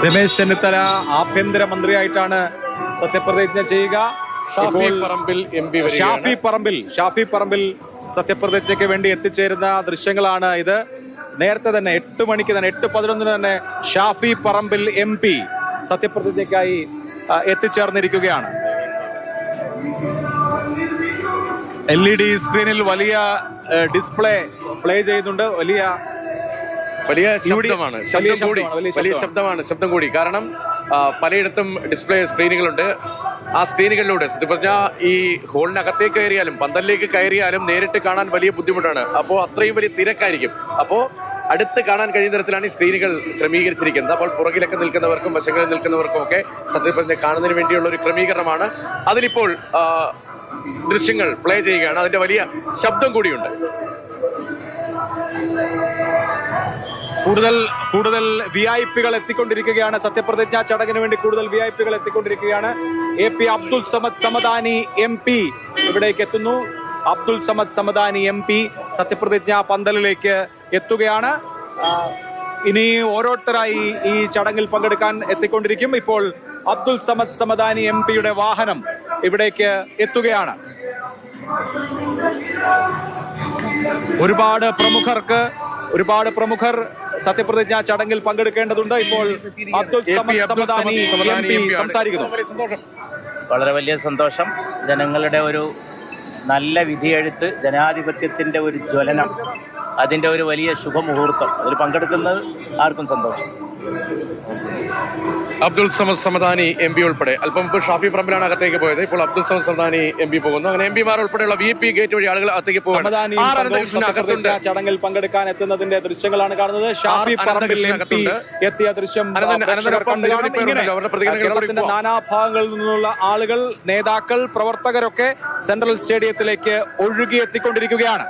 രമേശ് ചെന്നിത്തല ആഭ്യന്തരമന്ത്രിയായിട്ടാണ് സത്യപ്രതിജ്ഞ ചെയ്യുക. ഷാഫി പറമ്പിൽ സത്യപ്രതിജ്ഞയ്ക്ക് വേണ്ടി എത്തിച്ചേരുന്ന ദൃശ്യങ്ങളാണ് ഇത്. നേരത്തെ തന്നെ 8 മണിക്ക് തന്നെ 8:11 തന്നെ ഷാഫി പറമ്പിൽ MP സത്യപ്രതിജ്ഞയ്ക്കായി എത്തിച്ചേർന്നിരിക്കുകയാണ്. LED സ്ക്രീനിൽ വലിയ ഡിസ്പ്ലേ പ്ലേ ചെയ്യുന്നുണ്ട്. വലിയ ശബ്ദം കൂടി. കാരണം പലയിടത്തും ഡിസ്പ്ലേ സ്ക്രീനുകളുണ്ട്. ആ സ്ക്രീനുകളിലൂടെ സത്യം പറഞ്ഞാൽ ഈ ഹോളിനകത്തേക്ക് കയറിയാലും പന്തലിലേക്ക് കയറിയാലും നേരിട്ട് കാണാൻ വലിയ ബുദ്ധിമുട്ടാണ്. അപ്പോൾ അത്രയും വലിയ തിരക്കായിരിക്കും. അപ്പോൾ അടുത്ത് കാണാൻ കഴിയുന്ന തരത്തിലാണ് ഈ സ്ക്രീനുകൾ ക്രമീകരിച്ചിരിക്കുന്നത്. അപ്പോൾ പുറകിലൊക്കെ നിൽക്കുന്നവർക്കും വശങ്ങളിൽ നിൽക്കുന്നവർക്കും ഒക്കെ സത്യപ്രതിജ്ഞ കാണുന്നതിന് വേണ്ടിയുള്ള ഒരു ക്രമീകരണമാണ്. അതിലിപ്പോൾ ദൃശ്യങ്ങൾ പ്ലേ ചെയ്യുകയാണ്. അതിന്റെ വലിയ ശബ്ദം കൂടിയുണ്ട്. കൂടുതൽ VIP-കൾ എത്തിക്കൊണ്ടിരിക്കുകയാണ്. സത്യപ്രതിജ്ഞാ ചടങ്ങിന് വേണ്ടി കൂടുതൽ VIP-കൾ എത്തിക്കൊണ്ടിരിക്കുകയാണ്. AP അബ്ദുൽ സമദ് സമദാനി MP ഇവിടേക്ക് എത്തുന്നു. അബ്ദുൽ സമദ് സമദാനി MP സത്യപ്രതിജ്ഞാ പന്തലിലേക്ക് എത്തുകയാണ്. ഇനി ഓരോരുത്തരായി ഈ ചടങ്ങിൽ പങ്കെടുക്കാൻ എത്തിക്കൊണ്ടിരിക്കും. ഇപ്പോൾ അബ്ദുൽ സമദ് സമദാനി MP-യുടെ വാഹനം ഇവിടേക്ക് എത്തുകയാണ്. ഒരുപാട് പ്രമുഖർ സത്യപ്രതിജ്ഞാ ചടങ്ങിൽ പങ്കെടുക്കേണ്ടതുണ്ട്. ഇപ്പോൾ അബ്ദുൽ സമദ് സമദാനി MP സംസാരിക്കുന്നു. വളരെ വലിയ സന്തോഷം. ജനങ്ങളുടെ ഒരു നല്ല വിധിയെഴുത്ത്, ജനാധിപത്യത്തിൻ്റെ ഒരു ജ്വലനം, അതിൻ്റെ ഒരു വലിയ ശുഭമുഹൂർത്തം. അതിൽ പങ്കെടുക്കുന്നത് ആർക്കും സന്തോഷം. അബ്ദുൽ സമദ് സമദാനി MP ഉൾപ്പെടെ അല്പം ഇപ്പോൾ ഷാഫി പറമ്പിലാണ് അകത്തേക്ക് പോയത്. ഇപ്പോൾ അബ്ദുൽ സമദ് സമദാനി MP പോകുന്നു. അങ്ങനെ MP-മാർ ഉൾപ്പെടെയുള്ള VIP ഗേറ്റ് വഴി ആളുകൾ അകത്തേക്ക് പോകുന്നു. ചടങ്ങിൽ പങ്കെടുക്കാൻ എത്തുന്നതിന്റെ ദൃശ്യങ്ങളാണ് കാണുന്നത്. ഷാഫി പറമ്പിൽ MP എത്തിയ ദൃശ്യം കേരളത്തിന്റെ നാനാഭാഗങ്ങളിൽ നിന്നുള്ള ആളുകൾ, നേതാക്കൾ, പ്രവർത്തകരൊക്കെ സെൻട്രൽ സ്റ്റേഡിയത്തിലേക്ക് ഒഴുകി എത്തിക്കൊണ്ടിരിക്കുകയാണ്.